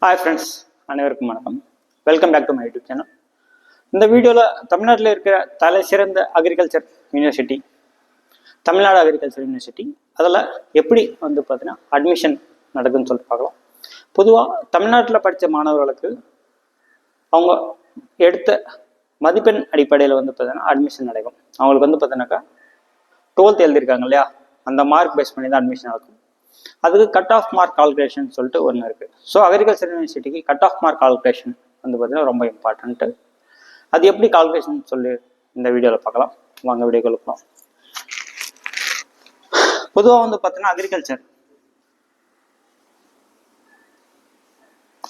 Hi friends, அனைவருக்கும் வணக்கம். Welcome back to my YouTube channel. இந்த வீடியோவில் தமிழ்நாட்டில் இருக்கிற தலை சிறந்த agriculture university, Tamil Nadu agriculture university, அதில் எப்படி பார்த்தீங்கன்னா அட்மிஷன் நடக்குதுன்னு சொல்லிட்டு பார்க்கலாம். பொதுவாக தமிழ்நாட்டில் படித்த மாணவர்களுக்கு அவங்க எடுத்த மதிப்பெண் அடிப்படையில் பார்த்தீங்கன்னா அட்மிஷன் நடக்கும். அவங்களுக்கு பார்த்தீங்கன்னாக்கா 12th எழுதியிருக்காங்க இல்லையா, அந்த மார்க் பேஸ் பண்ணி தான் அட்மிஷன் நடக்கும். அதுக்கு கட் ஆஃப் மார்க் கால்குலேஷன் சொல்லிட்டு ஒன்று இருக்குது. ஸோ அக்ரிகல்ச்சர் யூனிவர்சிட்டிக்கு கட் ஆஃப் மார்க் கால்குலேஷன் பார்த்தீங்கன்னா ரொம்ப இம்பார்ட்டன்ட்டு. அது எப்படி கால்குலேஷன் சொல்லி இந்த வீடியோவில் பார்க்கலாம். வாங்க வீடியோக்குள்ள போகலாம். பொதுவாக பார்த்தீங்கன்னா அக்ரிகல்ச்சர்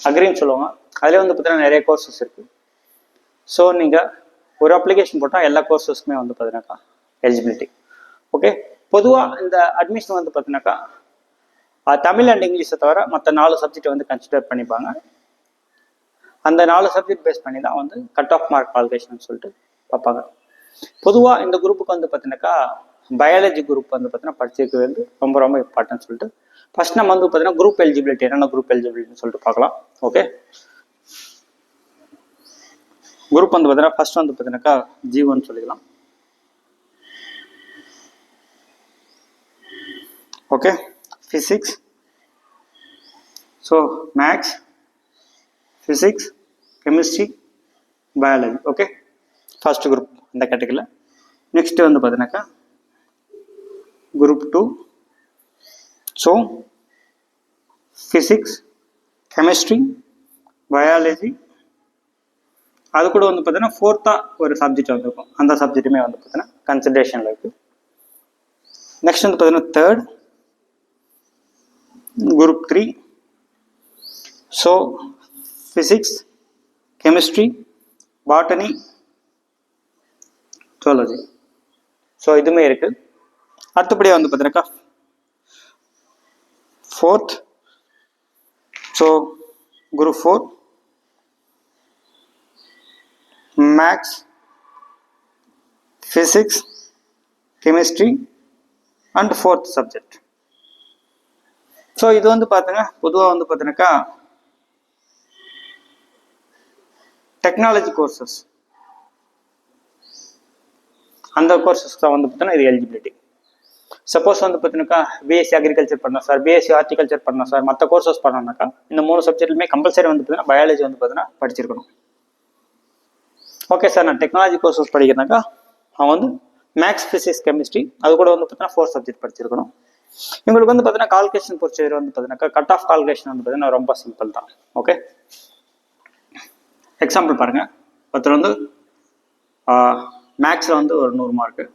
அக்ரின்னு சொல்லுவாங்க. அதில் பார்த்தீங்கன்னா நிறைய கோர்சஸ் இருக்குது. ஸோ நீங்கள் ஒரு அப்ளிகேஷன் போட்டால் எல்லா கோர்சஸ்க்குமே பார்த்தீங்கன்னாக்கா எலிஜிபிலிட்டி. ஓகே, பொதுவாக இந்த அட்மிஷன் பார்த்தீங்கன்னாக்கா தமிழ் அண்ட் இங்கிலீஷை தவிர மற்ற 4 சப்ஜெக்ட் கன்சிடர் பண்ணிப்பாங்க. அந்த 4 சப்ஜெக்ட் பேஸ் பண்ணி தான் கட் ஆஃப் மார்க் கால்குலேஷன் சொல்லிட்டு பார்ப்பாங்க. பொதுவாக இந்த குரூப்புக்கு பார்த்தீங்கன்னாக்கா பயாலஜி குரூப் பார்த்தீங்கன்னா படிச்சிருக்கிறது ரொம்ப ரொம்ப இம்பார்ட்டன்ட் சொல்லிட்டு ஃபர்ஸ்ட் நம்ம பார்த்தீங்கன்னா குரூப் எலிஜிபிலிட்டி, என்னென்ன குரூப் எலிஜிபிலிட்டின்னு சொல்லிட்டு பார்க்கலாம். ஓகே, குரூப் பார்த்தீங்கன்னா ஃபர்ஸ்ட் பார்த்தீங்கன்னாக்கா G1 சொல்லிக்கலாம். Okay, physics, so maths, physics, chemistry, biology. Okay, first group இந்த கேட்டகரியில். நெக்ஸ்ட் பார்த்தீங்கன்னாக்கா group 2, so physics, chemistry, biology. அது கூட பார்த்தீங்கன்னா 4th ஒரு சப்ஜெக்ட் இருக்கும். அந்த சப்ஜெக்ட்டுமே பார்த்தீங்கன்னா கன்சிடரேஷனில் இருக்குது. நெக்ஸ்ட் பார்த்தீங்கன்னா third group 3, so physics, chemistry, botany, zoology. So இதுவுமே இருக்கு. அடுத்தபடியாக பார்த்தீங்கன்னாக்கா 4th, so group 4, maths, physics, chemistry and 4th subject. So இது பார்த்தீங்க பொதுவாக பார்த்தீங்கன்னாக்கா டெக்னாலஜி கோர்சஸ், அந்த கோர்சஸ் தான் பார்த்தீங்கன்னா இது எலிஜிபிலிட்டி. சப்போஸ் பார்த்தீங்கன்னாக்கா பிஎஸ்சி அக்ரிகல்ச்சர் பண்ணோம் சார், பிஎஸ்சி ஹார்டிகல்ச்சர் பண்ணோம் சார், மற்ற கோர்சஸ் பண்ணோம்னாக்கா இந்த 3 சப்ஜெக்ட்லுமே கம்பல்சரி பார்த்தீங்கன்னா பயாலஜி பார்த்தீங்கன்னா படிச்சிருக்கணும். ஓகே சார், நான் டெக்னாலஜி கோர்சஸ் படிக்கிறேனாக்கா அவன் மேக்ஸ், ஃபிசிக்ஸ், கெமிஸ்ட்ரி அது கூட பார்த்தீங்கன்னா 4 சப்ஜெக்ட் படிச்சிருக்கணும். உங்களுக்கு பார்த்தீங்கன்னா கால்குலேஷன் பொறுத்தவரை பார்த்தீங்கன்னாக்கா கட் ஆஃப் கால்குலேஷன் பார்த்தீங்கன்னா ரொம்ப சிம்பிள் தான். ஓகே, எக்ஸாம்பிள் பாருங்க. ஒருத்தர் மேக்ஸில் ஒரு 100 மார்க்கு.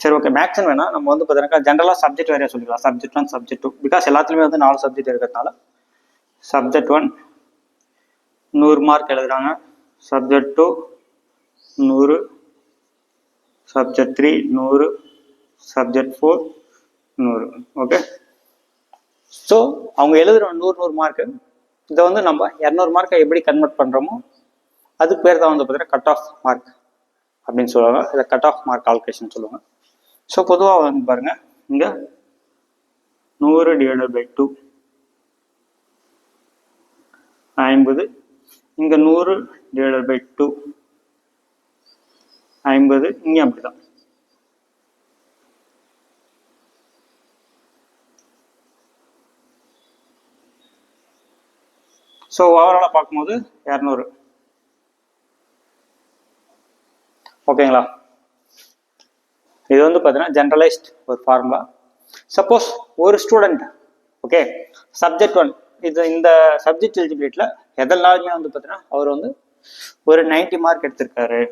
சரி, ஓகே, மேக்ஸ்னு வேணால் நம்ம பார்த்தீங்கன்னாக்கா ஜென்ரலாக சப்ஜெக்ட் வேறையாக சொல்லிக்கலாம். சப்ஜெக்ட் 1, சப்ஜெக்ட் 2, பிகாஸ் எல்லாத்துலேயுமே 4 சப்ஜெக்ட் இருக்கிறதுனால சப்ஜெக்ட் 1 100 மார்க் எழுதுறாங்க, subject 2 100, subject 3 100, subject 4 100. Okay, so அவங்க எழுதுகிற 100 மார்க்கு இதை நம்ம 200 மார்க்கை எப்படி கன்வெர்ட் பண்ணுறோமோ அதுக்கு பேர் தான் பார்த்தீங்கன்னா கட் ஆஃப் மார்க் அப்படின்னு சொல்லுவாங்க. இதை கட் ஆஃப் மார்க் கால்குலேஷன் சொல்லுவாங்க. ஸோ பொதுவாக பாருங்க, இங்கே 100 / 2 50, இங்கே 100 / 2 50, இங்கே அப்படிதான். ஸோ ஓவராலாக பார்க்கும்போது 200. ஓகேங்களா, இது பார்த்தீங்கன்னா ஜென்ரலைஸ்ட் ஒரு ஃபார்முலா. சப்போஸ் ஒரு ஸ்டூடெண்ட் ஓகே சப்ஜெக்ட் 1 இது இந்த சப்ஜெக்ட் எலிஜிபிலிட்டியில் எதெல்லாருமே பார்த்தீங்கன்னா அவர் ஒரு 90 மார்க் எடுத்திருக்காரு.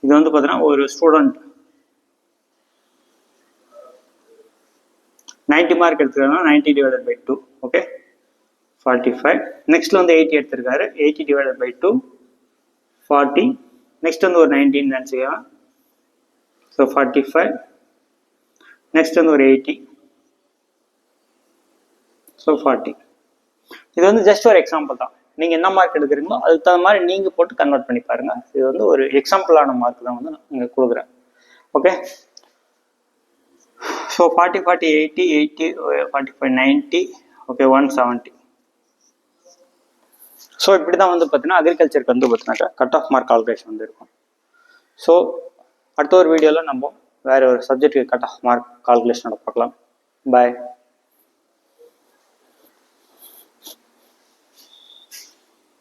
இது பார்த்தீங்கன்னா ஒரு ஸ்டூடெண்ட் 90 மார்க் எடுத்துருக்காங்கன்னா 90 / 2. ஓகே, 45. நெக்ஸ்ட் 80 எடுத்திருக்காரு, 80 / 2 40. நெக்ஸ்ட் ஒரு 19 நினச்சிக்கலாம். ஸோ 45. நெக்ஸ்ட் ஒரு 80. ஸோ 40. இது ஜஸ்ட் ஒரு எக்ஸாம்பிள் தான். நீங்கள் என்ன மார்க் எடுக்கிறீங்களோ அதுக்கு தகுந்த மாதிரி நீங்கள் போட்டு கன்வெர்ட் பண்ணி பாருங்க. இது ஒரு எக்ஸாம்பிளான மார்க் தான் நான் இங்கே கொடுக்குறேன். Okay, so 40 40 80 80 45 90. ஓகே, 170. ஸோ இப்படி தான் வந்து பார்த்தீங்கன்னா அக்ரிகல்ச்சருக்கு வந்து பார்த்தீங்கன்னாக்கா கட் ஆஃப் மார்க் கால்குலேஷன் வந்து இருக்கும். ஸோ அடுத்த ஒரு வீடியோவில் நம்ம வேறு ஒரு சப்ஜெக்ட்டுக்கு கட் ஆஃப் மார்க் கால்குலேஷனோட பார்க்கலாம். பாய்.